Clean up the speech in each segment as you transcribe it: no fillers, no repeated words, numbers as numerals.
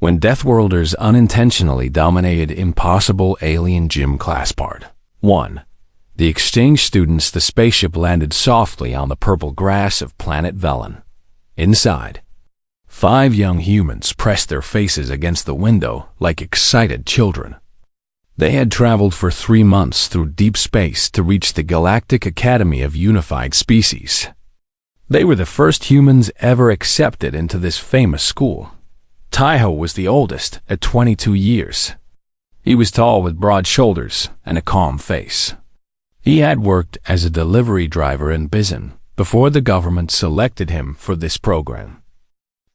when Deathworlders unintentionally dominated impossible alien gym class part. 1. The exchange students. The spaceship landed softly on the purple grass of planet Velen. Inside, 5 young humans pressed their faces against the window like excited children. They had traveled for 3 months through deep space to reach the Galactic Academy of Unified Species. They were the first humans ever accepted into this famous school. Taiho was the oldest, at 22 years. He was tall with broad shoulders and a calm face. He had worked as a delivery driver in Bizin before the government selected him for this program.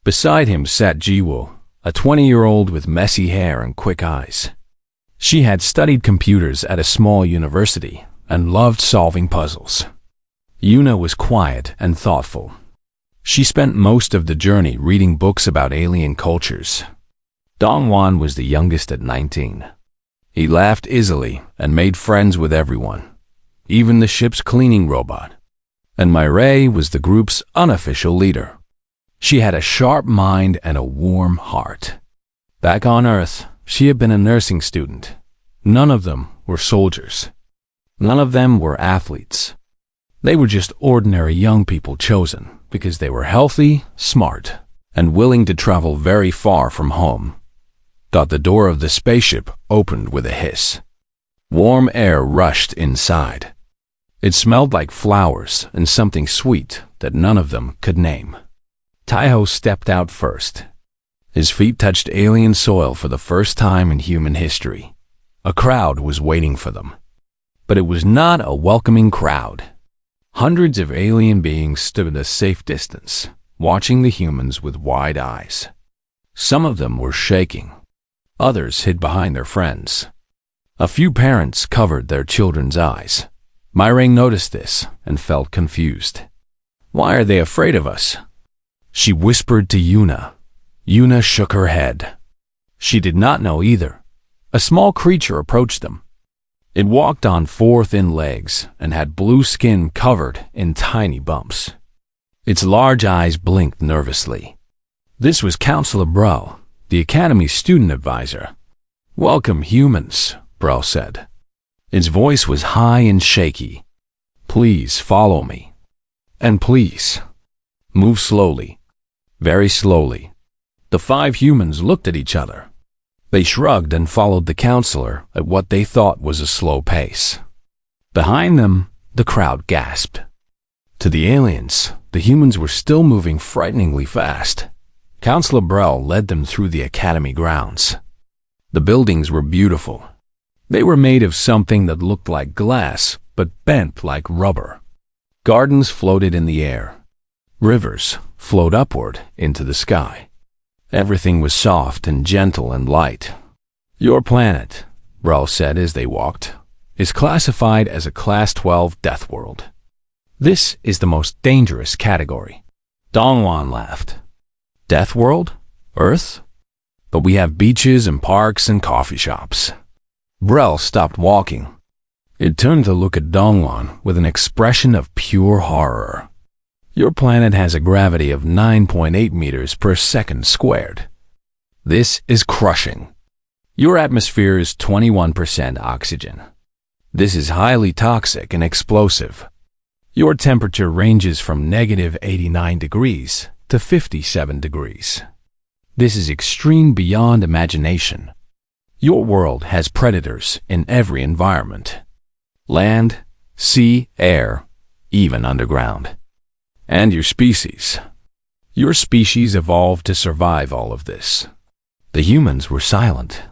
Beside him sat Jiwoo, a 20-year-old with messy hair and quick eyes. She had studied computers at a small university and loved solving puzzles. Yuna was quiet and thoughtful. She spent most of the journey reading books about alien cultures. Dongwon was the youngest at 19. He laughed easily and made friends with everyone, even the ship's cleaning robot. And Mireille was the group's unofficial leader. She had a sharp mind and a warm heart. Back on Earth, she had been a nursing student. None of them were soldiers. None of them were athletes. They were just ordinary young people chosen because they were healthy, smart, and willing to travel very far from home. The door of the spaceship opened with a hiss. Warm air rushed inside. It smelled like flowers and something sweet that none of them could name. Taiho stepped out first. His feet touched alien soil for the first time in human history. A crowd was waiting for them. But it was not a welcoming crowd. Hundreds of alien beings stood at a safe distance, watching the humans with wide eyes. Some of them were shaking. Others hid behind their friends. A few parents covered their children's eyes. Mireille noticed this and felt confused. "Why are they afraid of us?" She whispered to Yuna. Yuna shook her head. She did not know either. A small creature approached them. It walked on 4 thin legs and had blue skin covered in tiny bumps. Its large eyes blinked nervously. This was Counselor Brel, the Academy's student advisor. "Welcome, humans," Brel said. Its voice was high and shaky. "Please follow me. And please, move slowly, very slowly." The 5 humans looked at each other. They shrugged and followed the counselor at what they thought was a slow pace. Behind them, the crowd gasped. To the aliens, the humans were still moving frighteningly fast. Counselor Brel led them through the academy grounds. The buildings were beautiful. They were made of something that looked like glass, but bent like rubber. Gardens floated in the air. Rivers flowed upward into the sky. Everything was soft and gentle and light. "Your planet," Brel said as they walked, "is classified as a Class 12 death world. This is the most dangerous category." Dongwon laughed. "Death world? Earth? But we have beaches and parks and coffee shops." Brel stopped walking. It turned to look at Dongwon with an expression of pure horror. "Your planet has a gravity of 9.8 meters per second squared. This is crushing. Your atmosphere is 21% oxygen. This is highly toxic and explosive. Your temperature ranges from -89 degrees to 57 degrees. This is extreme beyond imagination. Your world has predators in every environment. Land, sea, air, even underground. And your species. Your species evolved to survive all of this." The humans were silent.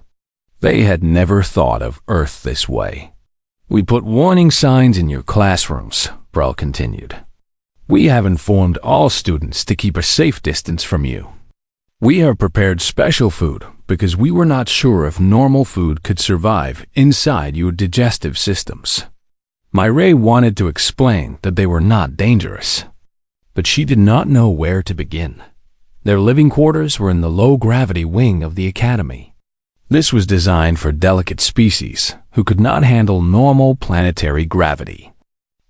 They had never thought of Earth this way. "We put warning signs in your classrooms," Brel continued. "We have informed all students to keep a safe distance from you. We have prepared special food because we were not sure if normal food could survive inside your digestive systems." Mireille wanted to explain that they were not dangerous, but she did not know where to begin. Their living quarters were in the low-gravity wing of the academy. This was designed for delicate species who could not handle normal planetary gravity.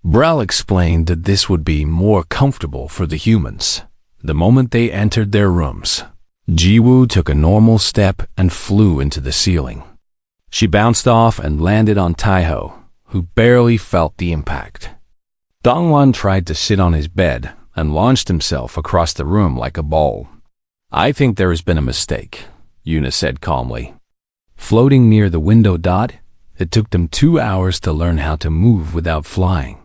Brel explained that this would be more comfortable for the humans. The moment they entered their rooms, Jiwoo took a normal step and flew into the ceiling. She bounced off and landed on Taiho, who barely felt the impact. Dongwon tried to sit on his bed and launched himself across the room like a ball. "I think there has been a mistake," Yuna said calmly. Floating near the window dot, it took them 2 hours to learn how to move without flying.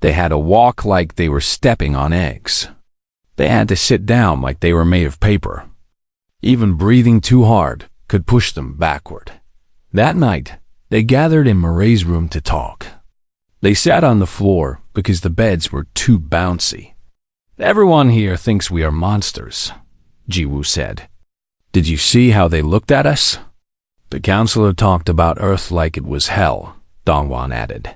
They had to walk like they were stepping on eggs. They had to sit down like they were made of paper. Even breathing too hard could push them backward. That night, they gathered in Maray's room to talk. They sat on the floor because the beds were too bouncy. "Everyone here thinks we are monsters," Jiwoo said. "Did you see how they looked at us?" "The counselor talked about Earth like it was hell," Dongwon added.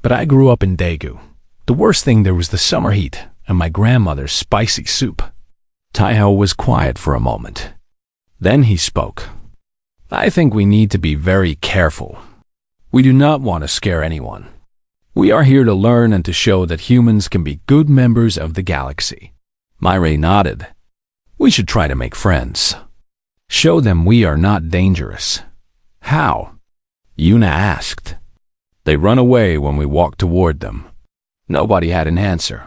"But I grew up in Daegu. The worst thing there was the summer heat and my grandmother's spicy soup." Taiho was quiet for a moment. Then he spoke. "I think we need to be very careful. We do not want to scare anyone. We are here to learn and to show that humans can be good members of the galaxy." Mirai nodded. "We should try to make friends. Show them we are not dangerous." "How?" Yuna asked. "They run away when we walk toward them." Nobody had an answer.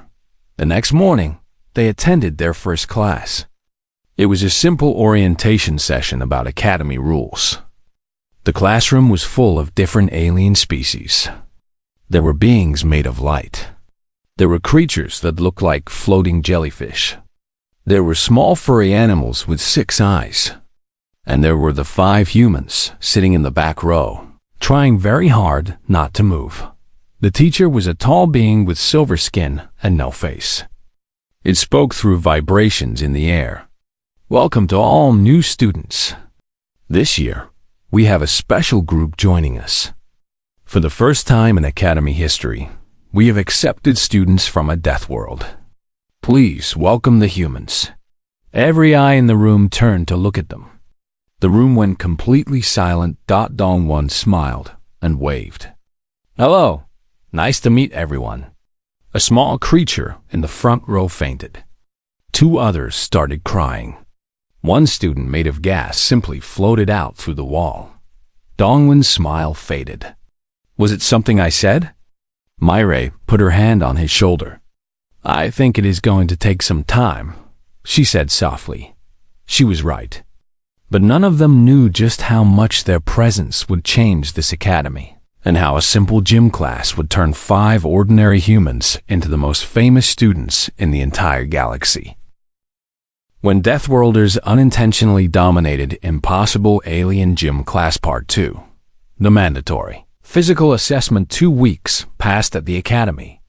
The next morning, they attended their first class. It was a simple orientation session about academy rules. The classroom was full of different alien species. There were beings made of light. There were creatures that looked like floating jellyfish. There were small furry animals with 6 eyes. And there were the 5 humans sitting in the back row, trying very hard not to move. The teacher was a tall being with silver skin and no face. It spoke through vibrations in the air. "Welcome to all new students. This year, we have a special group joining us. For the first time in Academy history, we have accepted students from a death world. Please welcome the humans." Every eye in the room turned to look at them. The room went completely silent. Dongwon smiled and waved. "Hello, nice to meet everyone." A small creature in the front row fainted. 2 others started crying. One student made of gas simply floated out through the wall. Dongwon's smile faded. "Was it something I said?" Mirai put her hand on his shoulder. "I think it is going to take some time," she said softly. She was right. But none of them knew just how much their presence would change this academy, and how a simple gym class would turn 5 ordinary humans into the most famous students in the entire galaxy. When Deathworlders Unintentionally Dominated Impossible Alien Gym Class Part 2, the mandatory physical assessment 2 weeks passed at the academy.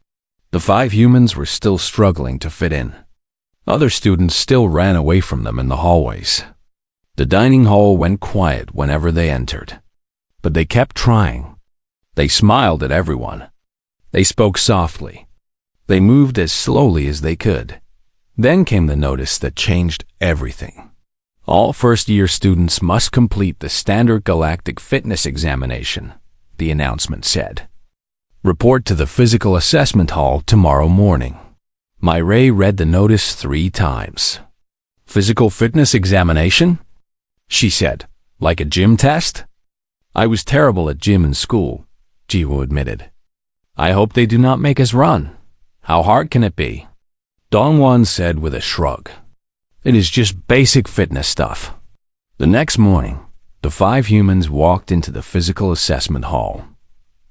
The 5 humans were still struggling to fit in. Other students still ran away from them in the hallways. The dining hall went quiet whenever they entered. But they kept trying. They smiled at everyone. They spoke softly. They moved as slowly as they could. Then came the notice that changed everything. All first-year students must complete the standard galactic fitness examination, the announcement said. Report to the physical assessment hall tomorrow morning. Mirai read the notice 3 times. Physical fitness examination? She said, like a gym test? I was terrible at gym in school, Jiwoo admitted. I hope they do not make us run. How hard can it be? Dongwon said with a shrug. It is just basic fitness stuff. The next morning, the 5 humans walked into the physical assessment hall.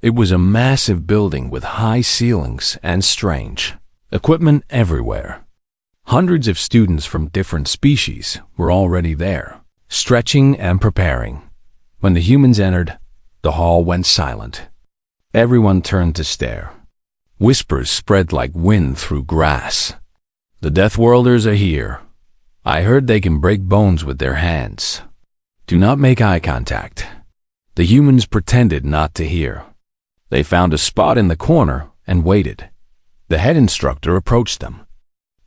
It was a massive building with high ceilings and strange equipment everywhere. Hundreds of students from different species were already there, stretching and preparing. When the humans entered, the hall went silent. Everyone turned to stare. Whispers spread like wind through grass. The Deathworlders are here. I heard they can break bones with their hands. Do not make eye contact. The humans pretended not to hear. They found a spot in the corner and waited. The head instructor approached them.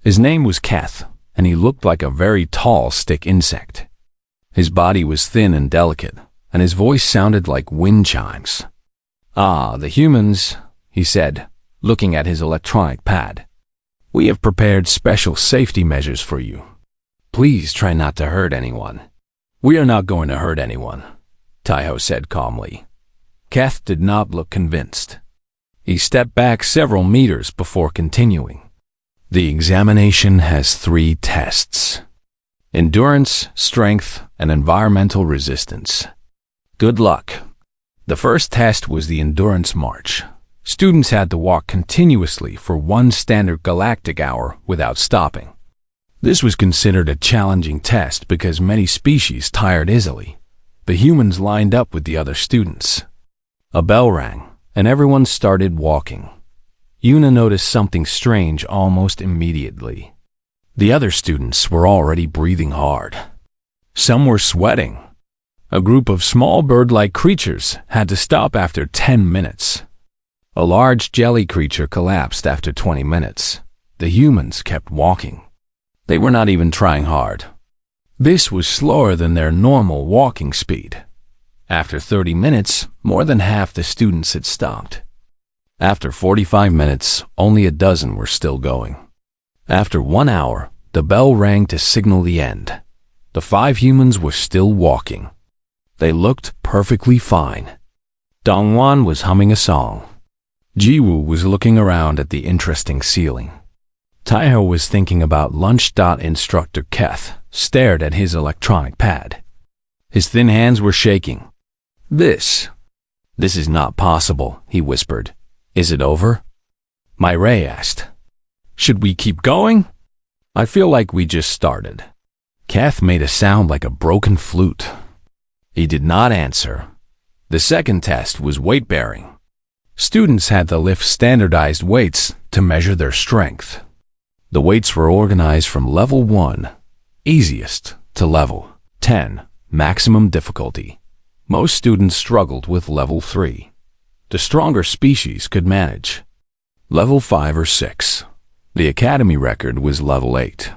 His name was Keth, and he looked like a very tall stick insect. His body was thin and delicate, and his voice sounded like wind chimes. Ah, the humans, he said, looking at his electronic pad. We have prepared special safety measures for you. Please try not to hurt anyone." "We are not going to hurt anyone," Taiho said calmly. Keth did not look convinced. He stepped back several meters before continuing. "The examination has 3 tests: endurance, strength, and environmental resistance. Good luck." The first test was the endurance march. Students had to walk continuously for 1 standard galactic hour without stopping. This was considered a challenging test because many species tired easily. The humans lined up with the other students. A bell rang, and everyone started walking. Yuna noticed something strange almost immediately. The other students were already breathing hard. Some were sweating. A group of small bird-like creatures had to stop after 10 minutes. A large jelly creature collapsed after 20 minutes. The humans kept walking. They were not even trying hard. This was slower than their normal walking speed. After 30 minutes, more than half the students had stopped. After 45 minutes, only a dozen were still going. After 1 hour, the bell rang to signal the end. The 5 humans were still walking. They looked perfectly fine. Dongwan was humming a song. Jiwoo was looking around at the interesting ceiling. Taiho was thinking about lunch. Instructor Keth stared at his electronic pad. His thin hands were shaking. This is not possible," he whispered. "Is it over?" Mireille asked. "Should we keep going?" "I feel like we just started." Keth made a sound like a broken flute. He did not answer. The second test was weight-bearing. Students had to lift standardized weights to measure their strength. The weights were organized from level 1, easiest, to level 10, maximum difficulty. Most students struggled with level 3. The stronger species could manage. Level 5 or 6. The Academy record was level 8.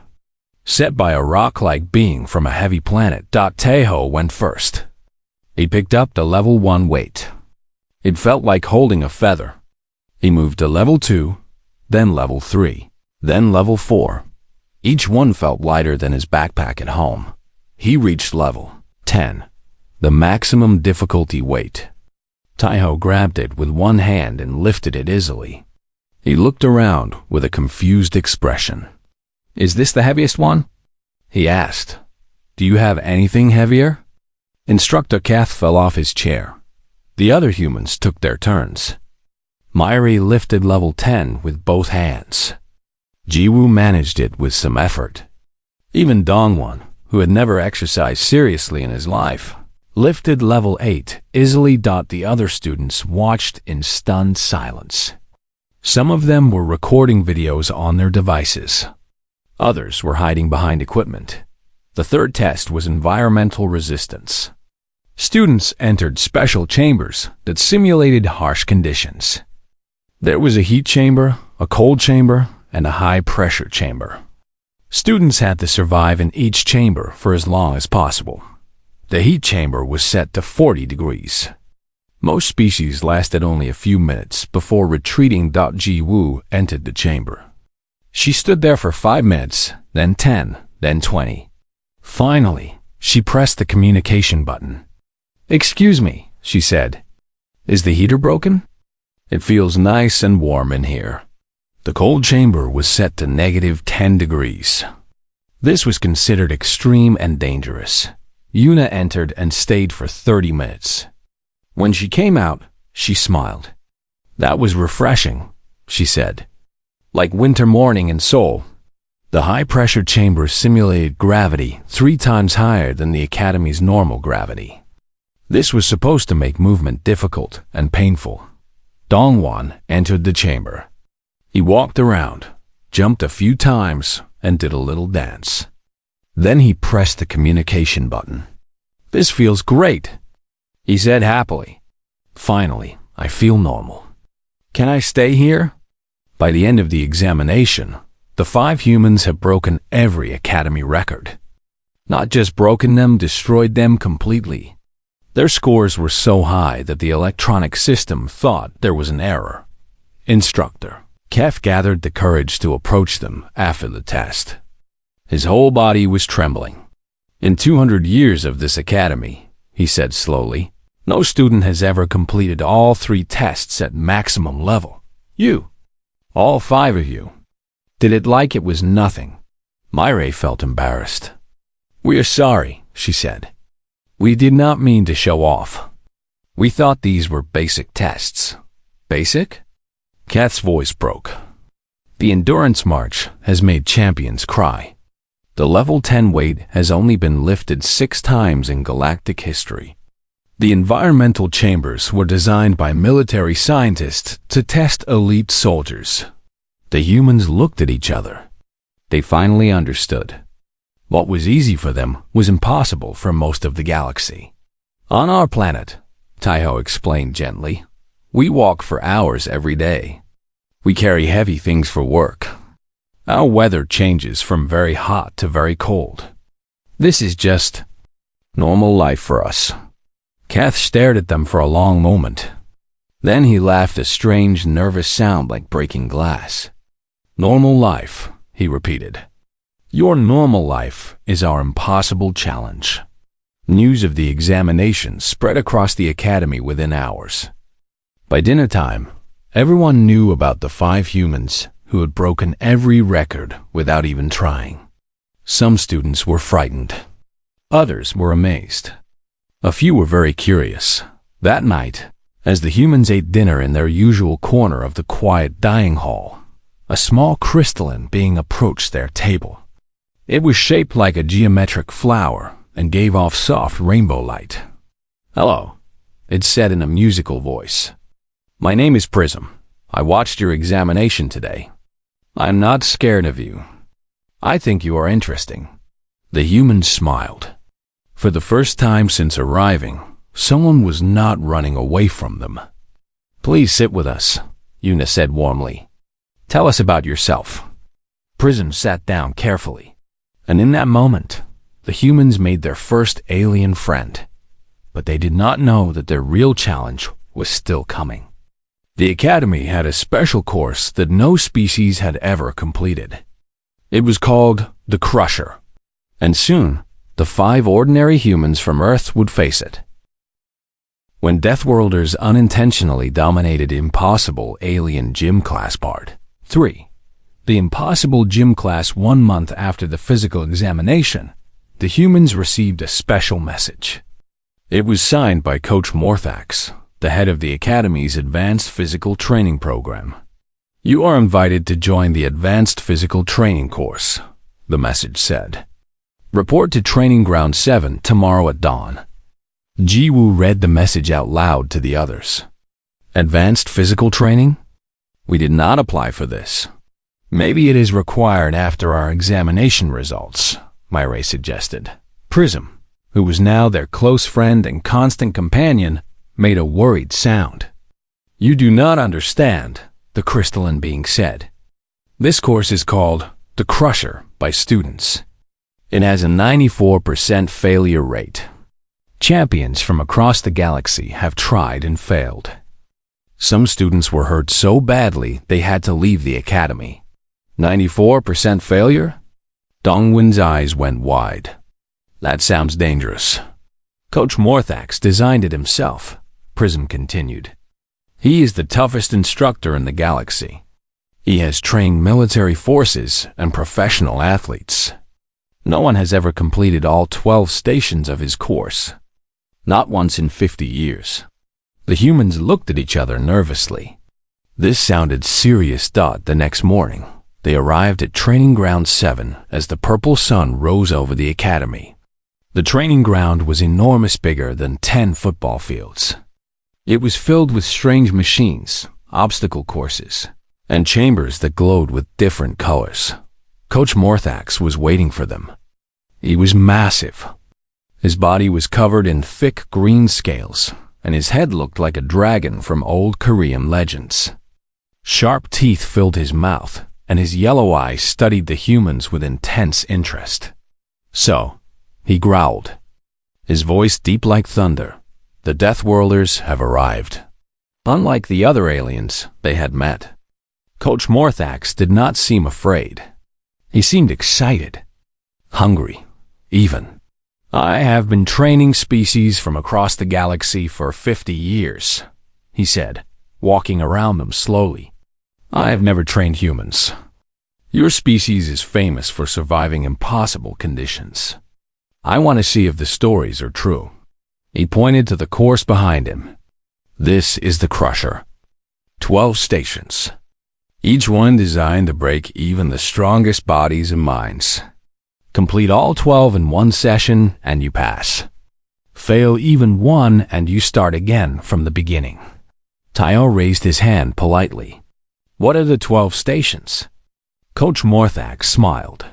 Set by a rock-like being from a heavy planet. Taeho went first. He picked up the level 1 weight. It felt like holding a feather. He moved to level 2, then level 3, then level 4. Each one felt lighter than his backpack at home. He reached level 10, the maximum difficulty weight. Taiho grabbed it with one hand and lifted it easily. He looked around with a confused expression. "Is this the heaviest one?" he asked. "Do you have anything heavier?" Instructor Kath fell off his chair. The other humans took their turns. Myri lifted level 10 with both hands. Jiwoo managed it with some effort. Even Dongwon, who had never exercised seriously in his life, lifted level 8 easily. The other students watched in stunned silence. Some of them were recording videos on their devices. Others were hiding behind equipment. The third test was environmental resistance. Students entered special chambers that simulated harsh conditions. There was a heat chamber, a cold chamber, and a high-pressure chamber. Students had to survive in each chamber for as long as possible. The heat chamber was set to 40 degrees. Most species lasted only a few minutes before retreating. Jiwoo entered the chamber. She stood there for 5 minutes, then 10, then 20. Finally, she pressed the communication button. "Excuse me," she said. "Is the heater broken? It feels nice and warm in here." The cold chamber was set to -10 degrees. This was considered extreme and dangerous. Yuna entered and stayed for 30 minutes. When she came out, she smiled. "That was refreshing," she said. "Like winter morning in Seoul." The high-pressure chamber simulated gravity 3 times higher than the Academy's normal gravity. This was supposed to make movement difficult and painful. Dongwon entered the chamber. He walked around, jumped a few times, and did a little dance. Then he pressed the communication button. "This feels great," he said happily. "Finally, I feel normal. Can I stay here?" By the end of the examination, the 5 humans had broken every Academy record. Not just broken them, destroyed them completely. Their scores were so high that the electronic system thought there was an error. Instructor Kef gathered the courage to approach them after the test. His whole body was trembling. "In 200 years of this academy," he said slowly, "no student has ever completed all 3 tests at maximum level. You, all 5 of you, did it like it was nothing." Myre felt embarrassed. "We are sorry," she said. "We did not mean to show off. We thought these were basic tests." "Basic?" Kath's voice broke. "The endurance march has made champions cry. The level 10 weight has only been lifted 6 times in galactic history. The environmental chambers were designed by military scientists to test elite soldiers." The humans looked at each other. They finally understood. What was easy for them was impossible for most of the galaxy. "On our planet," Taiho explained gently, "we walk for hours every day. We carry heavy things for work. Our weather changes from very hot to very cold. This is just normal life for us." Kath stared at them for a long moment. Then he laughed a strange, nervous sound like breaking glass. "Normal life," he repeated. "Your normal life is our impossible challenge." News of the examination spread across the academy within hours. By dinner time, everyone knew about the 5 humans who had broken every record without even trying. Some students were frightened. Others were amazed. A few were very curious. That night, as the humans ate dinner in their usual corner of the quiet dining hall, a small crystalline being approached their table. It was shaped like a geometric flower and gave off soft rainbow light. "Hello," it said in a musical voice. "My name is Prism. I watched your examination today. I'm not scared of you. I think you are interesting." The humans smiled. For the first time since arriving, someone was not running away from them. "Please sit with us," Yuna said warmly. "Tell us about yourself." Prism sat down carefully, and in that moment, the humans made their first alien friend. But they did not know that their real challenge was still coming. The Academy had a special course that no species had ever completed. It was called the Crusher, and soon, the 5 ordinary humans from Earth would face it. When Deathworlders unintentionally dominated Impossible Alien Gym Class Part 3, the Impossible Gym Class 1 month after the physical examination, the humans received a special message. It was signed by Coach Morthax, the head of the Academy's Advanced Physical Training Program. "You are invited to join the Advanced Physical Training course," the message said. "Report to Training Ground 7 tomorrow at dawn." Jiwoo read the message out loud to the others. "Advanced physical training? We did not apply for this. Maybe it is required after our examination results," Myre suggested. Prism, who was now their close friend and constant companion, made a worried sound. "You do not understand," the crystalline being said. "This course is called the Crusher by students. It has a 94% failure rate. Champions from across the galaxy have tried and failed. Some students were hurt so badly they had to leave the academy." 94% failure? Dongwin's eyes went wide. "That sounds dangerous." "Coach Morthax designed it himself," Prism continued. "He is the toughest instructor in the galaxy. He has trained military forces and professional athletes. No one has ever completed all 12 stations of his course. Not once in 50 years. The humans looked at each other nervously. This sounded serious. The next morning, they arrived at Training Ground 7 as the purple sun rose over the academy. The training ground was enormous, bigger than 10 football fields. It was filled with strange machines, obstacle courses, and chambers that glowed with different colors. Coach Morthax was waiting for them. He was massive. His body was covered in thick green scales, and his head looked like a dragon from old Korean legends. Sharp teeth filled his mouth, and his yellow eyes studied the humans with intense interest. "So," he growled, his voice deep like thunder, "the Deathworlders have arrived." Unlike the other aliens they had met, Coach Morthax did not seem afraid. He seemed excited. hungry, even. I have been training species from across the galaxy for 50 years, he said, walking around them slowly. I have never trained humans. Your species is famous for surviving impossible conditions. I want to see if the stories are true. He pointed to the course behind him. This is the Crusher. 12 stations. Each one designed to break even the strongest bodies and minds. Complete all 12 in one session and you pass. Fail even one and you start again from the beginning. Tayo raised his hand politely. What are the 12 stations? Coach Morthax smiled.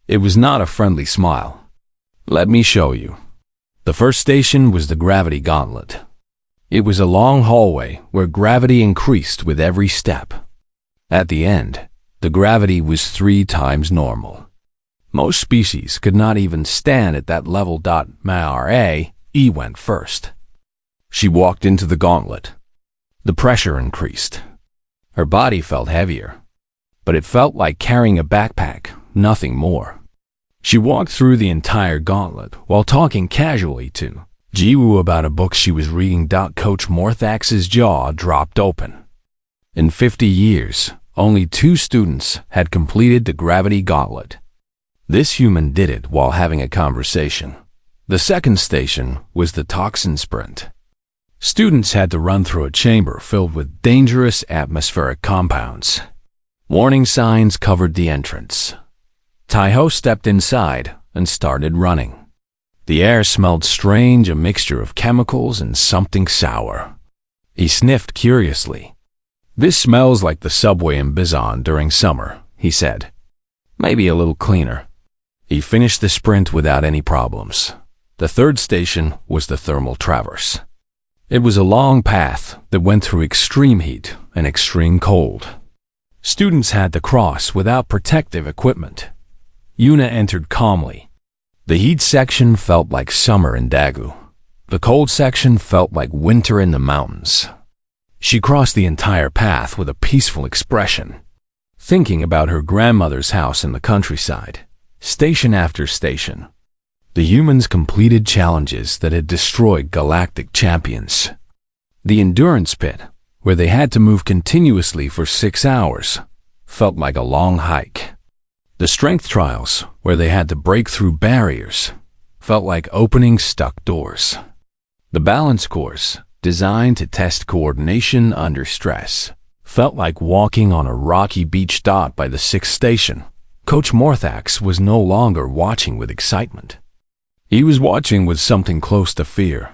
It was not a friendly smile. Let me show you. The first station was the Gravity Gauntlet. It was a long hallway where gravity increased with every step. At the end, the gravity was 3 times normal. Most species could not even stand at that level. Mara E went first. She walked into the gauntlet. The pressure increased. Her body felt heavier, but it felt like carrying a backpack, nothing more. She walked through the entire gauntlet while talking casually to Jiwoo about a book she was reading. Coach Morthax's jaw dropped open. In 50 years, only 2 students had completed the Gravity Gauntlet. This human did it while having a conversation. The second station was the Toxin Sprint. Students had to run through a chamber filled with dangerous atmospheric compounds. Warning signs covered the entrance. Taiho stepped inside and started running. The air smelled strange, a mixture of chemicals and something sour. He sniffed curiously. This smells like the subway in Bizon during summer, he said. Maybe a little cleaner. He finished the sprint without any problems. The third station was the Thermal Traverse. It was a long path that went through extreme heat and extreme cold. Students had to cross without protective equipment. Yuna entered calmly. The heat section felt like summer in Dagu. The cold section felt like winter in the mountains. She crossed the entire path with a peaceful expression, thinking about her grandmother's house in the countryside. Station after station, the humans completed challenges that had destroyed galactic champions. The endurance pit, where they had to move continuously for 6 hours, felt like a long hike. The strength trials, where they had to break through barriers, felt like opening stuck doors. The balance course, designed to test coordination under stress, felt like walking on a rocky beach. By the 6th station, Coach Morthax was no longer watching with excitement. He was watching with something close to fear.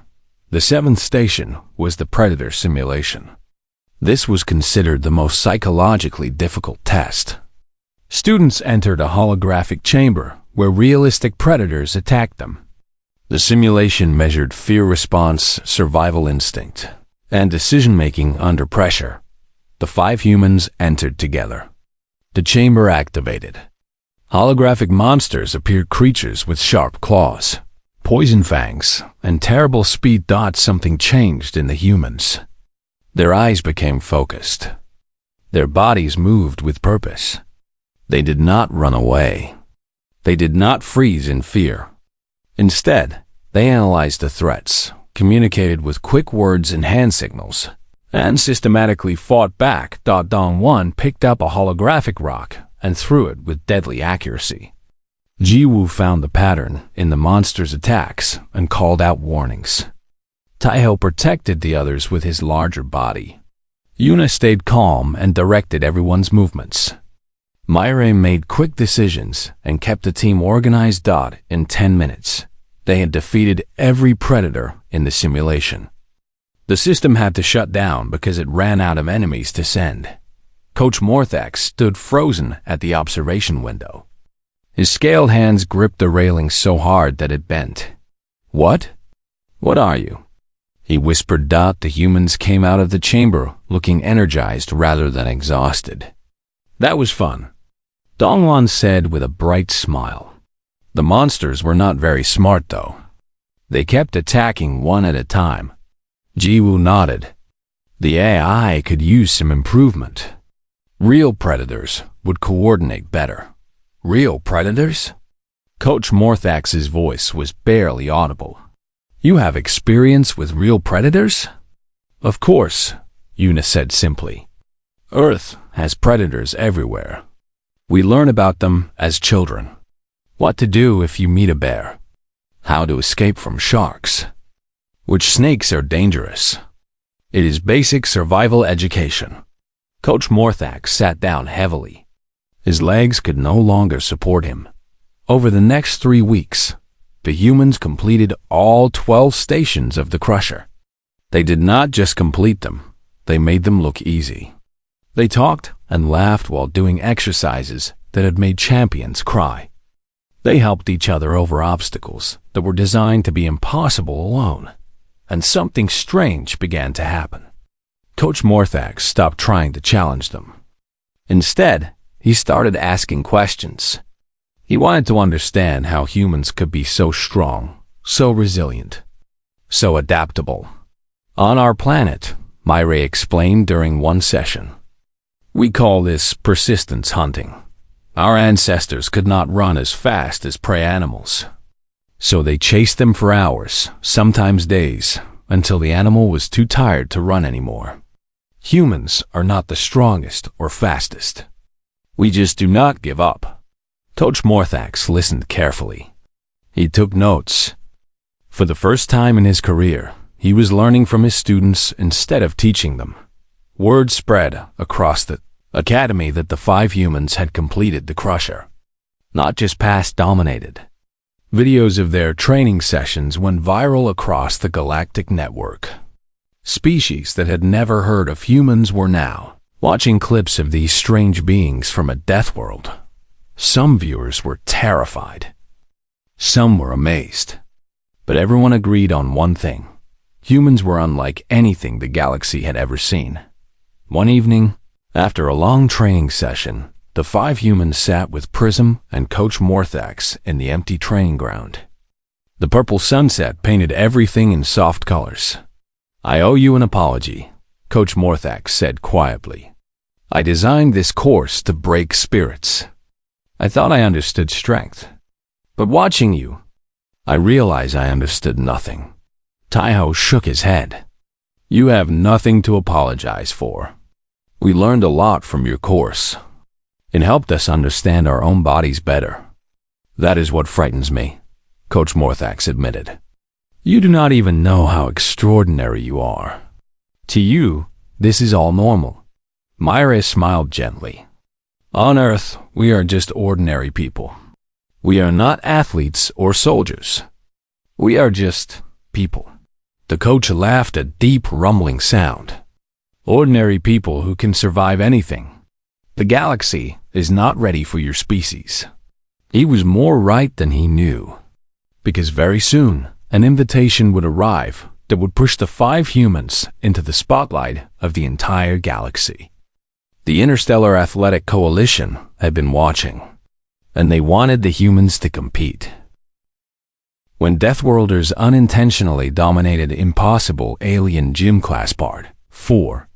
The 7th station was the Predator simulation. This was considered the most psychologically difficult test. Students entered a holographic chamber where realistic predators attacked them. The simulation measured fear response, survival instinct, and decision-making under pressure. The 5 humans entered together. The chamber activated. Holographic monsters appeared, creatures with sharp claws, poison fangs, and terrible speed. Something changed in the humans. Their eyes became focused. Their bodies moved with purpose. They did not run away. They did not freeze in fear. Instead, they analyzed the threats, communicated with quick words and hand signals, and systematically fought back. Dong1 picked up a holographic rock and threw it with deadly accuracy. Jiwoo found the pattern in the monster's attacks and called out warnings. Taiho protected the others with his larger body. Yuna stayed calm and directed everyone's movements. Myre made quick decisions and kept the team organized. In 10 minutes, they had defeated every predator in the simulation. The system had to shut down because it ran out of enemies to send. Coach Morthax stood frozen at the observation window. His scaled hands gripped the railing so hard that it bent. What? What are you? He whispered. The humans came out of the chamber looking energized rather than exhausted. That was fun, Dongwon said with a bright smile. The monsters were not very smart, though. They kept attacking one at a time. Jiwoo nodded. The AI could use some improvement. Real predators would coordinate better. Real predators? Coach Morthax's voice was barely audible. You have experience with real predators? Of course, Una said simply. Earth has predators everywhere. We learn about them as children. What to do if you meet a bear. How to escape from sharks. Which snakes are dangerous. It is basic survival education. Coach Morthax sat down heavily. His legs could no longer support him. Over the next 3 weeks, the humans completed all 12 stations of the Crusher. They did not just complete them, they made them look easy. They talked and laughed while doing exercises that had made champions cry. They helped each other over obstacles that were designed to be impossible alone, and something strange began to happen. Coach Morthax stopped trying to challenge them. Instead, he started asking questions. He wanted to understand how humans could be so strong, so resilient, so adaptable. On our planet, Myra explained during one session, we call this persistence hunting. Our ancestors could not run as fast as prey animals. So they chased them for hours, sometimes days, until the animal was too tired to run anymore. Humans are not the strongest or fastest. We just do not give up. Coach Morthax listened carefully. He took notes. For the first time in his career, he was learning from his students instead of teaching them. Word spread across the academy that the 5 humans had completed the Crusher. Not just past dominated. Videos of their training sessions went viral across the galactic network. Species that had never heard of humans were now watching clips of these strange beings from a death world. Some viewers were terrified. Some were amazed. But everyone agreed on one thing. Humans were unlike anything the galaxy had ever seen. One evening, after a long training session, the 5 humans sat with Prism and Coach Morthax in the empty training ground. The purple sunset painted everything in soft colors. I owe you an apology, Coach Morthax said quietly. I designed this course to break spirits. I thought I understood strength. But watching you, I realize I understood nothing. Taiho shook his head. You have nothing to apologize for. We learned a lot from your course. It helped us understand our own bodies better. That is what frightens me, Coach Morthax admitted. You do not even know how extraordinary you are. To you, this is all normal. Myra smiled gently. On Earth, we are just ordinary people. We are not athletes or soldiers. We are just people. The coach laughed a deep, rumbling sound. Ordinary people who can survive anything. The galaxy is not ready for your species. He was more right than he knew. Because very soon, an invitation would arrive that would push the 5 humans into the spotlight of the entire galaxy. The Interstellar Athletic Coalition had been watching, and they wanted the humans to compete. When Deathworlders Unintentionally dominated Impossible Alien Gym Class Part 4,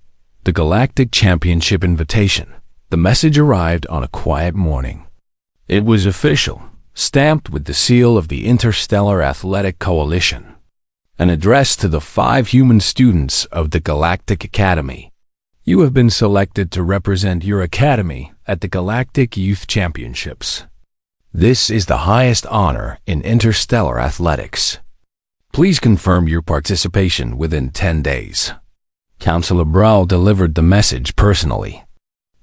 the Galactic Championship invitation, the message arrived on a quiet morning. It was official, stamped with the seal of the Interstellar Athletic Coalition, an address to the 5 human students of the Galactic Academy. You have been selected to represent your academy at the Galactic Youth Championships. This is the highest honor in interstellar athletics. Please confirm your participation within 10 days. Counselor Brawl delivered the message personally.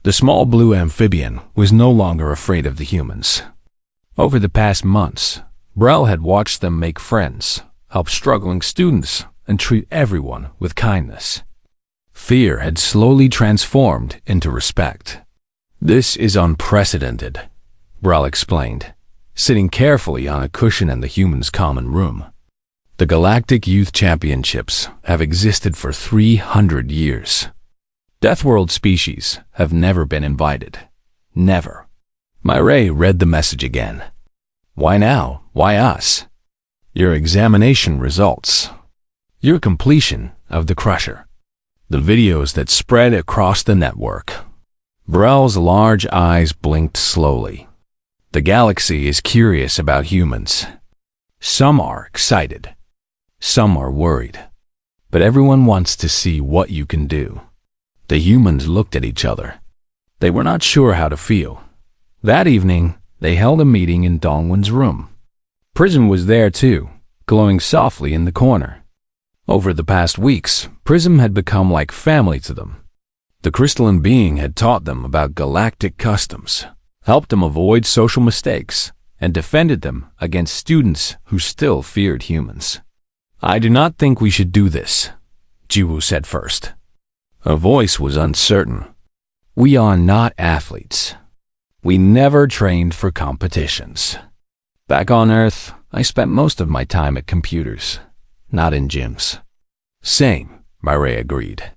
The small blue amphibian was no longer afraid of the humans. Over the past months, Brawl had watched them make friends, help struggling students, and treat everyone with kindness. Fear had slowly transformed into respect. This is unprecedented, Brawl explained, sitting carefully on a cushion in the humans' common room. The Galactic Youth Championships have existed for 300 years. Deathworld species have never been invited. Never. Myra read the message again. Why now? Why us? Your examination results. Your completion of the Crusher. The videos that spread across the network. Brell's large eyes blinked slowly. The galaxy is curious about humans. Some are excited. Some are worried. But everyone wants to see what you can do. The humans looked at each other. They were not sure how to feel. That evening, they held a meeting in Dongwon's room. Prism was there too, glowing softly in the corner. Over the past weeks, Prism had become like family to them. The crystalline being had taught them about galactic customs, helped them avoid social mistakes, and defended them against students who still feared humans. "I do not think we should do this," Jiwoo said first. Her voice was uncertain. "We are not athletes. We never trained for competitions. Back on Earth, I spent most of my time at computers, not in gyms." "Same," Mireille agreed.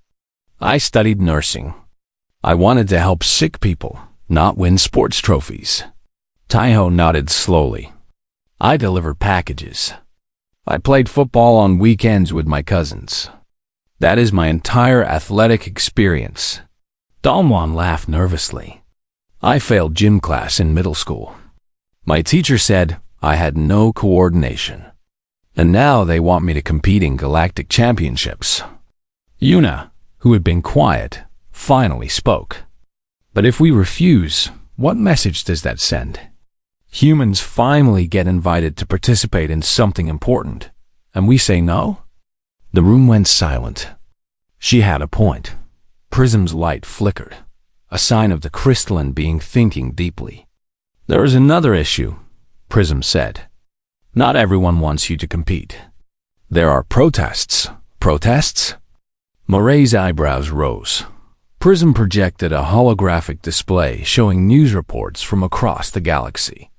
"I studied nursing. I wanted to help sick people, not win sports trophies." Taiho nodded slowly. "I delivered packages. I played football on weekends with my cousins. That is my entire athletic experience." Dongwon laughed nervously. "I failed gym class in middle school. My teacher said I had no coordination. And now they want me to compete in galactic championships." Yuna, who had been quiet, finally spoke. "But if we refuse, what message does that send? Humans finally get invited to participate in something important, and we say no?" The room went silent. She had a point. Prism's light flickered, a sign of the crystalline being thinking deeply. "There is another issue," Prism said. "Not everyone wants you to compete. There are protests." "Protests?" Moray's eyebrows rose. Prism projected a holographic display showing news reports from across the galaxy.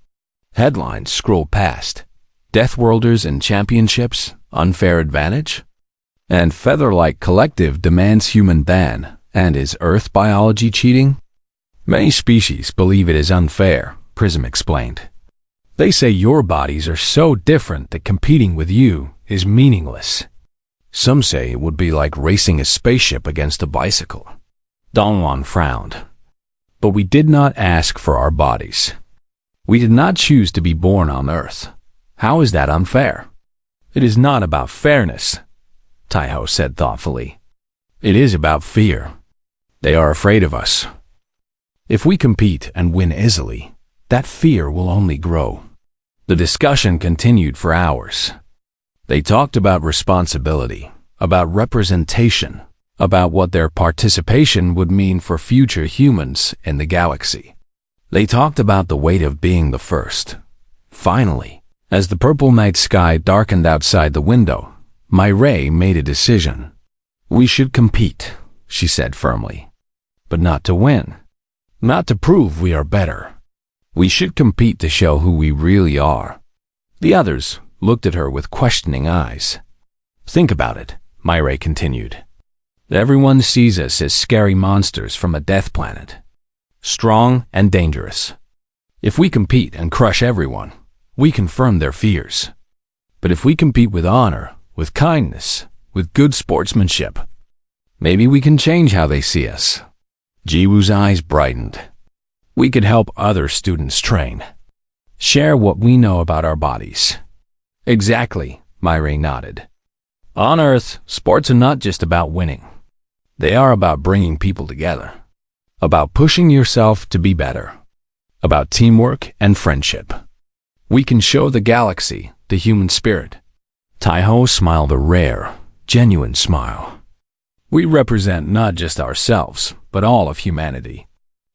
Headlines scrolled past. "Deathworlders in championships, unfair advantage?" And Featherlight Collective demands human ban, and is Earth biology cheating? "Many species believe it is unfair," Prism explained. "They say your bodies are so different that competing with you is meaningless. Some say it would be like racing a spaceship against a bicycle." Dongwon frowned. "But we did not ask for our bodies. We did not choose to be born on Earth. How is that unfair?" "It is not about fairness," Taiho said thoughtfully. "It is about fear. They are afraid of us. If we compete and win easily, that fear will only grow." The discussion continued for hours. They talked about responsibility, about representation, about what their participation would mean for future humans in the galaxy. They talked about the weight of being the first. Finally, as the purple night sky darkened outside the window, Mireille made a decision. "We should compete," she said firmly. "But not to win. Not to prove we are better. We should compete to show who we really are." The others looked at her with questioning eyes. "Think about it," Mireille continued. "Everyone sees us as scary monsters from a death planet. Strong and dangerous. If we compete and crush everyone, we confirm their fears. But if we compete with honor, with kindness, with good sportsmanship, maybe we can change how they see us." Jiwoo's eyes brightened. "We could help other students train. Share what we know about our bodies." "Exactly," Mireille nodded. "On Earth, sports are not just about winning. They are about bringing people together. About pushing yourself to be better. About teamwork and friendship. We can show the galaxy the human spirit." Taiho smiled a rare, genuine smile. "We represent not just ourselves, but all of humanity.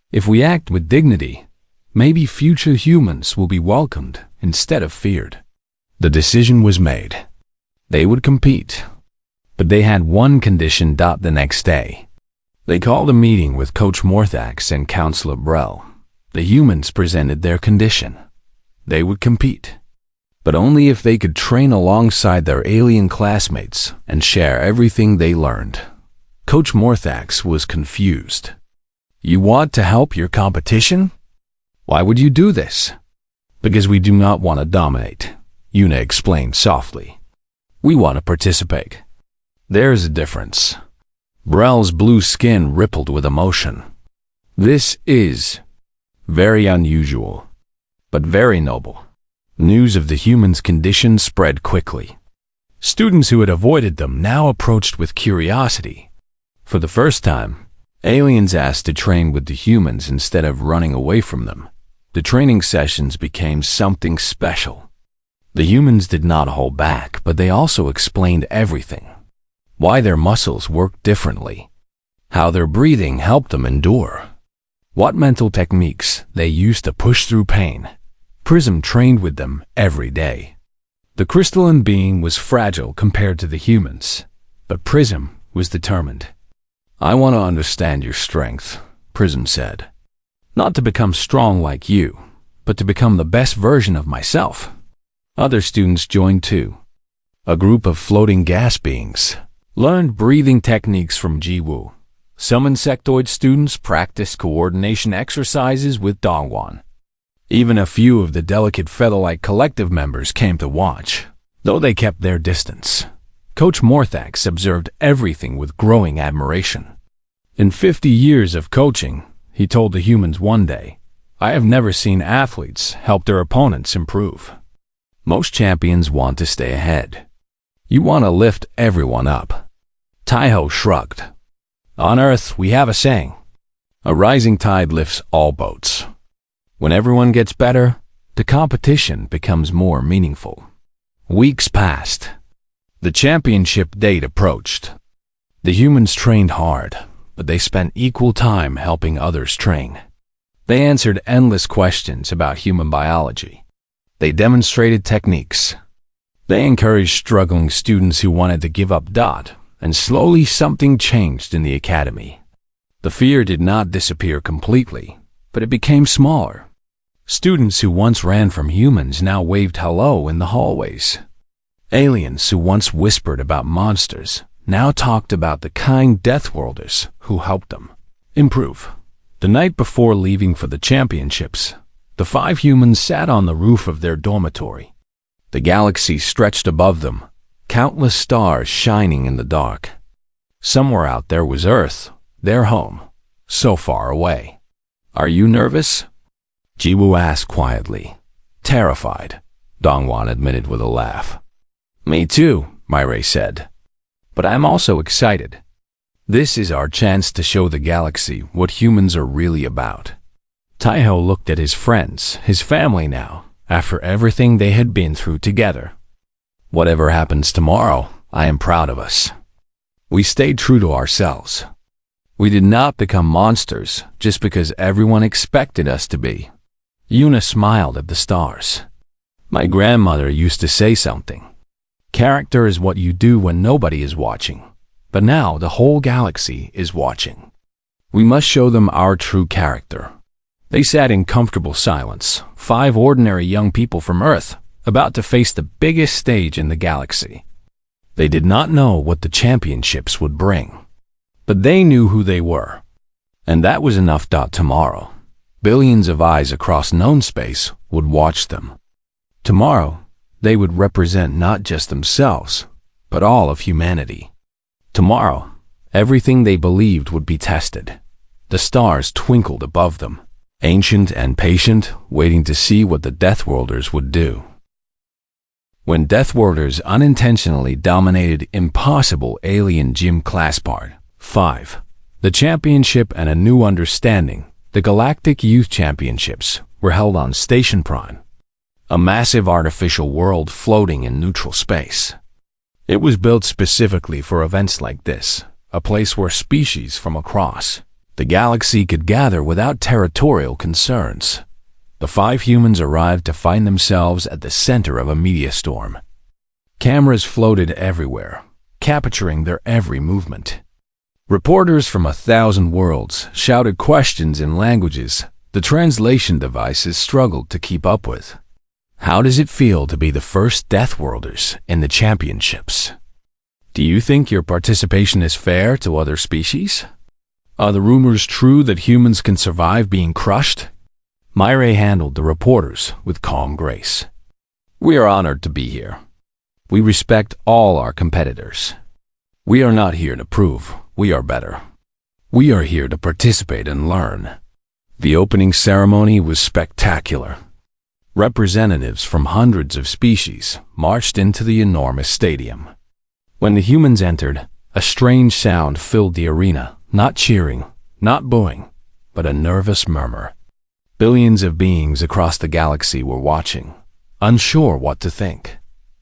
If we act with dignity, maybe future humans will be welcomed instead of feared." The decision was made. They would compete. But they had one condition. The next day, they called a meeting with Coach Morthax and Counselor Brell. The humans presented their condition. They would compete, but only if they could train alongside their alien classmates and share everything they learned. Coach Morthax was confused. "You want to help your competition? Why would you do this?" "Because we do not want to dominate," Yuna explained softly. "We want to participate. There is a difference." Brell's blue skin rippled with emotion. "This is very unusual. but very noble. News of the humans' condition spread quickly. Students who had avoided them now approached with curiosity. For the first time, aliens asked to train with the humans instead of running away from them. The training sessions became something special. The humans did not hold back, but they also explained everything. Why their muscles worked differently, how their breathing helped them endure, what mental techniques they used to push through pain. Prism trained with them every day. The crystalline being was fragile compared to the humans, but Prism was determined. "I want to understand your strength," Prism said. "Not to become strong like you, but to become the best version of myself." Other students joined too. A group of floating gas beings learned breathing techniques from Jiwoo. Some insectoid students practiced coordination exercises with Dongwon. Even a few of the delicate feather-like collective members came to watch, though they kept their distance. Coach Morthax observed everything with growing admiration. In 50 years of coaching, he told the humans one day, "I have never seen athletes help their opponents improve." Most champions want to stay ahead. You want to lift everyone up. Taiho shrugged. "On Earth, we have a saying, a rising tide lifts all boats. When everyone gets better, the competition becomes more meaningful." Weeks passed. The championship date approached. The humans trained hard, but they spent equal time helping others train. They answered endless questions about human biology. They demonstrated techniques. They encouraged struggling students who wanted to give up. And slowly something changed in the academy. The fear did not disappear completely, but it became smaller. Students who once ran from humans now waved hello in the hallways. Aliens who once whispered about monsters now talked about the kind Deathworlders who helped them improve. The night before leaving for the championships, the 5 humans sat on the roof of their dormitory. The galaxy stretched above them, countless stars shining in the dark. Somewhere out there was Earth, their home, so far away. "Are you nervous?" Jiwoo asked quietly. "Terrified," Dongwon admitted with a laugh. "Me too," Myray said. "But I'm also excited. This is our chance to show the galaxy what humans are really about." Taiho looked at his friends, his family now, after everything they had been through together. "Whatever happens tomorrow, I am proud of us. We stayed true to ourselves. We did not become monsters just because everyone expected us to be." Yuna smiled at the stars. "My grandmother used to say something. Character is what you do when nobody is watching. But now the whole galaxy is watching. We must show them our true character." They sat in comfortable silence, 5 ordinary young people from Earth, about to face the biggest stage in the galaxy. They did not know what the championships would bring, but they knew who they were. And that was enough. Tomorrow, billions of eyes across known space would watch them. Tomorrow, they would represent not just themselves, but all of humanity. Tomorrow, everything they believed would be tested. The stars twinkled above them, ancient and patient, waiting to see what the Deathworlders would do. When Deathworlders unintentionally dominated impossible alien gym class part 5, the championship and a new understanding, the Galactic Youth Championships, were held on Station Prime, a massive artificial world floating in neutral space. It was built specifically for events like this, a place where species from across the galaxy could gather without territorial concerns. The 5 humans arrived to find themselves at the center of a media storm. Cameras floated everywhere, capturing their every movement. Reporters from 1,000 worlds shouted questions in languages the translation devices struggled to keep up with. How does it feel to be the first Deathworlders in the championships? Do you think your participation is fair to other species? Are the rumors true that humans can survive being crushed? Myray handled the reporters with calm grace. "We are honored to be here. We respect all our competitors. We are not here to prove we are better. We are here to participate and learn." The opening ceremony was spectacular. Representatives from hundreds of species marched into the enormous stadium. When the humans entered, a strange sound filled the arena, not cheering, not booing, but a nervous murmur. Billions of beings across the galaxy were watching, unsure what to think.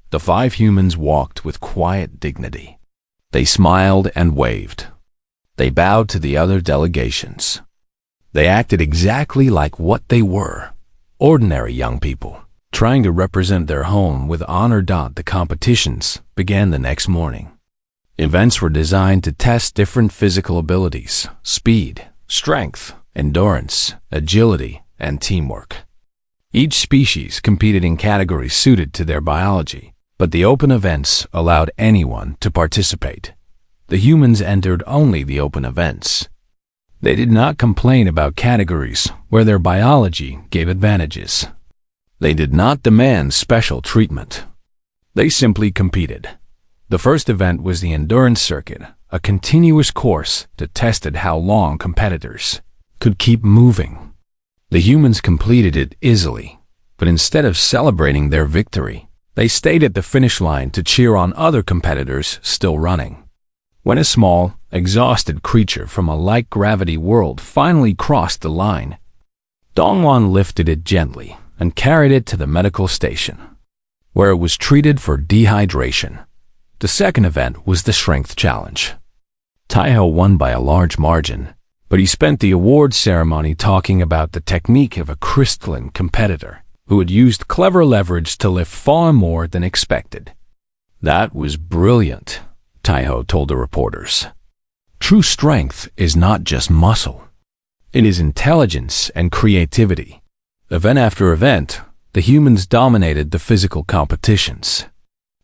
The 5 humans walked with quiet dignity. They smiled and waved. They bowed to the other delegations. They acted exactly like what they were, ordinary young people, trying to represent their home with honor. The competitions began the next morning. Events were designed to test different physical abilities, speed, strength, endurance, agility, and teamwork. Each species competed in categories suited to their biology, but the open events allowed anyone to participate. The humans entered only the open events. They did not complain about categories where their biology gave advantages. They did not demand special treatment. They simply competed. The first event was the endurance circuit, a continuous course that tested how long competitors could keep moving. The humans completed it easily, but instead of celebrating their victory, they stayed at the finish line to cheer on other competitors still running. When a small, exhausted creature from a light-gravity world finally crossed the line, Dongwon lifted it gently and carried it to the medical station, where it was treated for dehydration. The second event was the strength challenge. Taiho won by a large margin, but he spent the award ceremony talking about the technique of a crystalline competitor who had used clever leverage to lift far more than expected. "That was brilliant," Taiho told the reporters. "True strength is not just muscle. It is intelligence and creativity." Event after event, the humans dominated the physical competitions.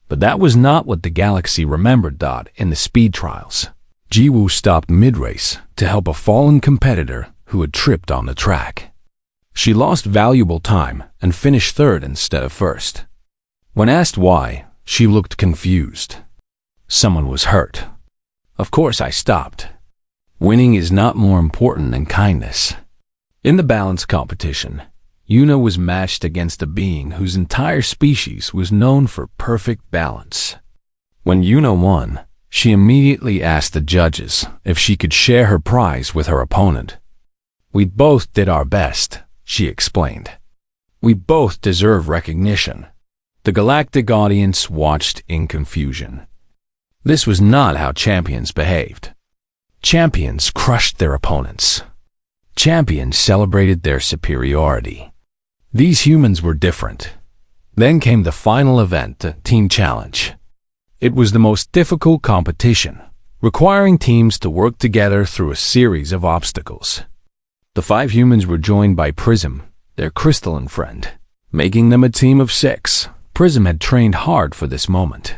But that was not what the galaxy remembered. In the speed trials, Jiwoo stopped mid-race to help a fallen competitor who had tripped on the track. She lost valuable time and finished third instead of first. When asked why, she looked confused. "Someone was hurt. Of course I stopped. Winning is not more important than kindness." In the balance competition, Yuna was matched against a being whose entire species was known for perfect balance. When Yuna won, she immediately asked the judges if she could share her prize with her opponent. "We both did our best," she explained. "We both deserve recognition." The galactic audience watched in confusion. This was not how champions behaved. Champions crushed their opponents. Champions celebrated their superiority. These humans were different. Then came the final event, the team challenge. It was the most difficult competition, requiring teams to work together through a series of obstacles. The 5 humans were joined by Prism, their crystalline friend, making them a team of 6. Prism had trained hard for this moment.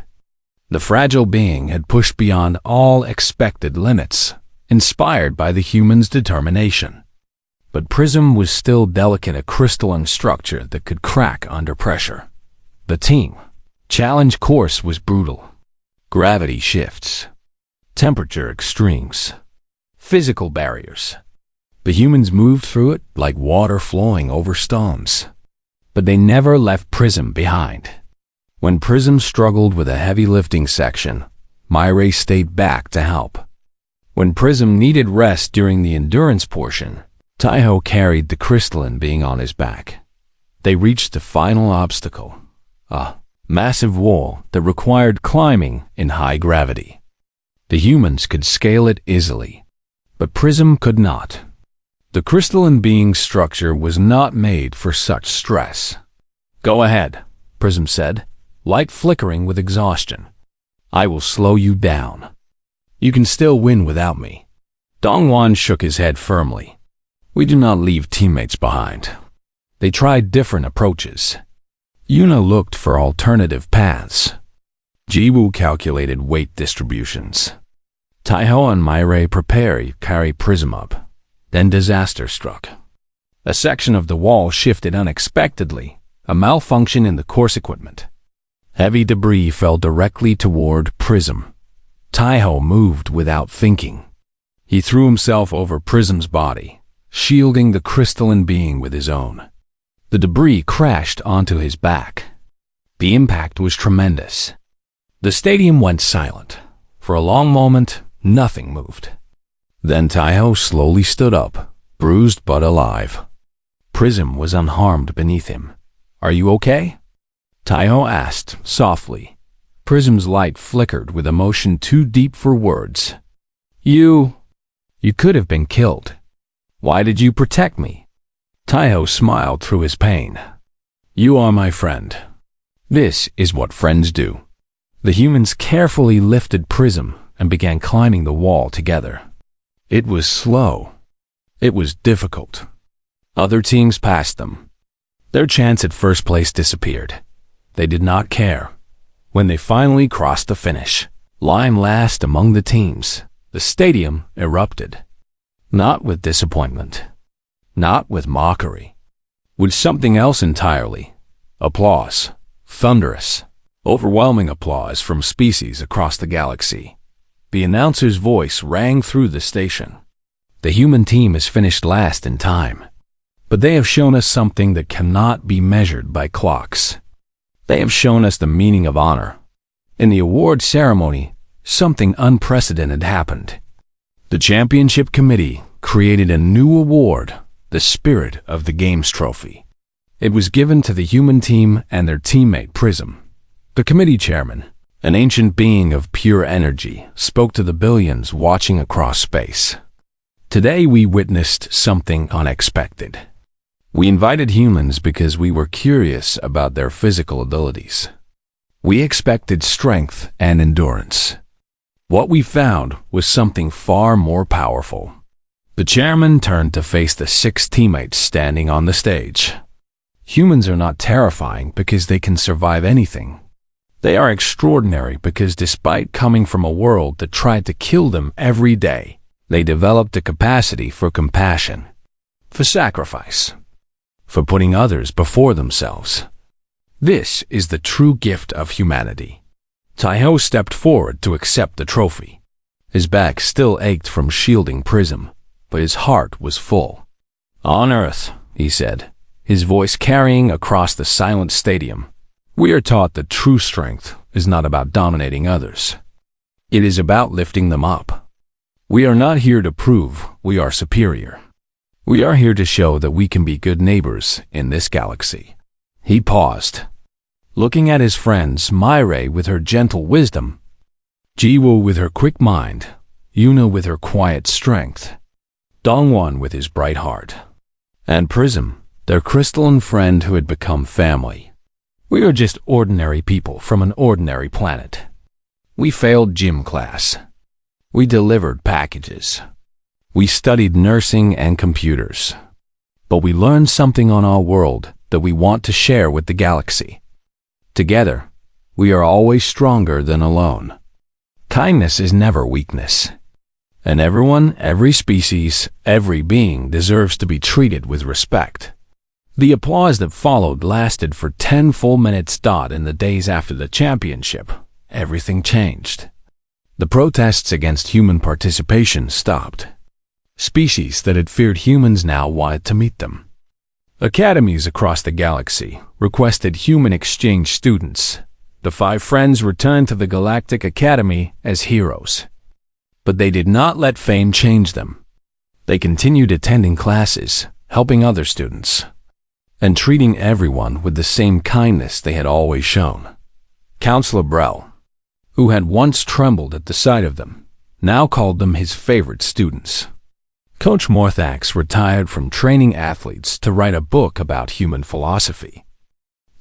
The fragile being had pushed beyond all expected limits, inspired by the humans' determination. But Prism was still delicate, a crystalline structure that could crack under pressure. The team challenge course was brutal. Gravity shifts, temperature extremes, physical barriers. The humans moved through it like water flowing over stones. But they never left Prism behind. When Prism struggled with a heavy lifting section, Myray stayed back to help. When Prism needed rest during the endurance portion, Taiho carried the crystalline being on his back. They reached the final obstacle, a massive wall that required climbing in high gravity. The humans could scale it easily, but Prism could not. The crystalline being's structure was not made for such stress. "Go ahead," Prism said, light flickering with exhaustion. "I will slow you down. You can still win without me." Dongwon shook his head firmly. "We do not leave teammates behind." They tried different approaches. Yuna looked for alternative paths. Jiwoo calculated weight distributions. Taiho and Myray prepared to carry Prism up. Then disaster struck. A section of the wall shifted unexpectedly, a malfunction in the course equipment. Heavy debris fell directly toward Prism. Taiho moved without thinking. He threw himself over Prism's body, shielding the crystalline being with his own. The debris crashed onto his back. The impact was tremendous. The stadium went silent. For a long moment, nothing moved. Then Taiho slowly stood up, bruised but alive. Prism was unharmed beneath him. "Are you okay?" Taiho asked, softly. Prism's light flickered with emotion too deep for words. You could have been killed. Why did you protect me?" Taiho smiled through his pain. "You are my friend. This is what friends do." The humans carefully lifted Prism and began climbing the wall together. It was slow. It was difficult. Other teams passed them. Their chance at first place disappeared. They did not care. When they finally crossed the finish, lying last among the teams, the stadium erupted. Not with disappointment. Not with mockery. With something else entirely. Applause. Thunderous, overwhelming applause from species across the galaxy. The announcer's voice rang through the station. "The human team has finished last in time, but they have shown us something that cannot be measured by clocks. They have shown us the meaning of honor. In the award ceremony, something unprecedented happened. The championship committee created a new award, the Spirit of the Games Trophy. It was given to the human team and their teammate Prism. The committee chairman, an ancient being of pure energy, spoke to the billions watching across space. Today we witnessed something unexpected. We invited humans because we were curious about their physical abilities. We expected strength and endurance. What we found was something far more powerful." The chairman turned to face the 6 teammates standing on the stage. Humans are not terrifying because they can survive anything. They are extraordinary because despite coming from a world that tried to kill them every day, they developed a capacity for compassion, for sacrifice, for putting others before themselves. This is the true gift of humanity. Taiho stepped forward to accept the trophy. His back still ached from shielding Prism, but his heart was full. "On Earth," he said, his voice carrying across the silent stadium, "we are taught that true strength is not about dominating others. It is about lifting them up. We are not here to prove we are superior. We are here to show that we can be good neighbors in this galaxy." He paused, looking at his friends, Myre with her gentle wisdom, Jiwoo with her quick mind, Yuna with her quiet strength, Dongwon with his bright heart, and Prism, their crystalline friend who had become family. "We are just ordinary people from an ordinary planet. We failed gym class. We delivered packages. We studied nursing and computers. But we learned something on our world that we want to share with the galaxy. Together, we are always stronger than alone. Kindness is never weakness. And everyone, every species, every being deserves to be treated with respect." The applause that followed lasted for 10 full minutes. In the days after the championship, everything changed. The protests against human participation stopped. Species that had feared humans now wanted to meet them. Academies across the galaxy requested human exchange students. The 5 friends returned to the Galactic Academy as heroes. But they did not let fame change them. They continued attending classes, helping other students, and treating everyone with the same kindness they had always shown. Counselor Brell, who had once trembled at the sight of them, now called them his favorite students. Coach Morthax retired from training athletes to write a book about human philosophy.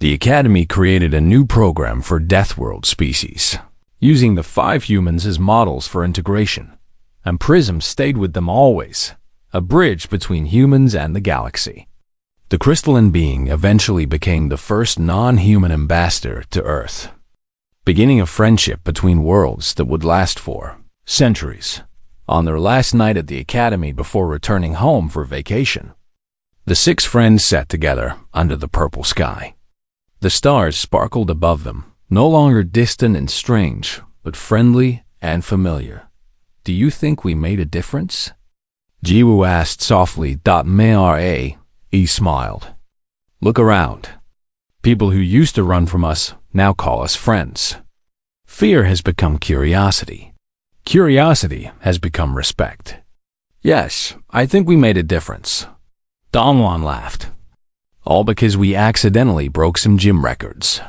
The Academy created a new program for Deathworld species, using the 5 humans as models for integration, and Prism stayed with them always, a bridge between humans and the galaxy. The crystalline being eventually became the first non-human ambassador to Earth, beginning a friendship between worlds that would last for centuries. On their last night at the Academy before returning home for vacation, the 6 friends sat together under the purple sky. The stars sparkled above them, no longer distant and strange, but friendly and familiar. "Do you think we made a difference?" Jiwoo asked softly. Mara, he smiled. Look around. People who used to run from us now call us friends. Fear has become curiosity. Curiosity has become respect. Yes, I think we made a difference. Dongwan laughed. All because we accidentally broke some gym records.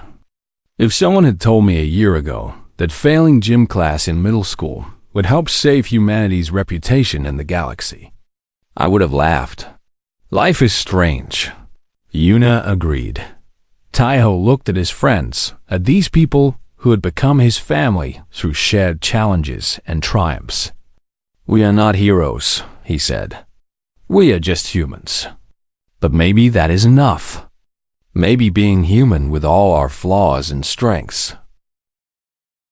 If someone had told me a year ago that failing gym class in middle school would help save humanity's reputation in the galaxy, I would have laughed. Life is strange. Yuna agreed. Taiho looked at his friends, at these people who had become his family through shared challenges and triumphs. We are not heroes, he said. We are just humans. But maybe that is enough. Maybe being human with all our flaws and strengths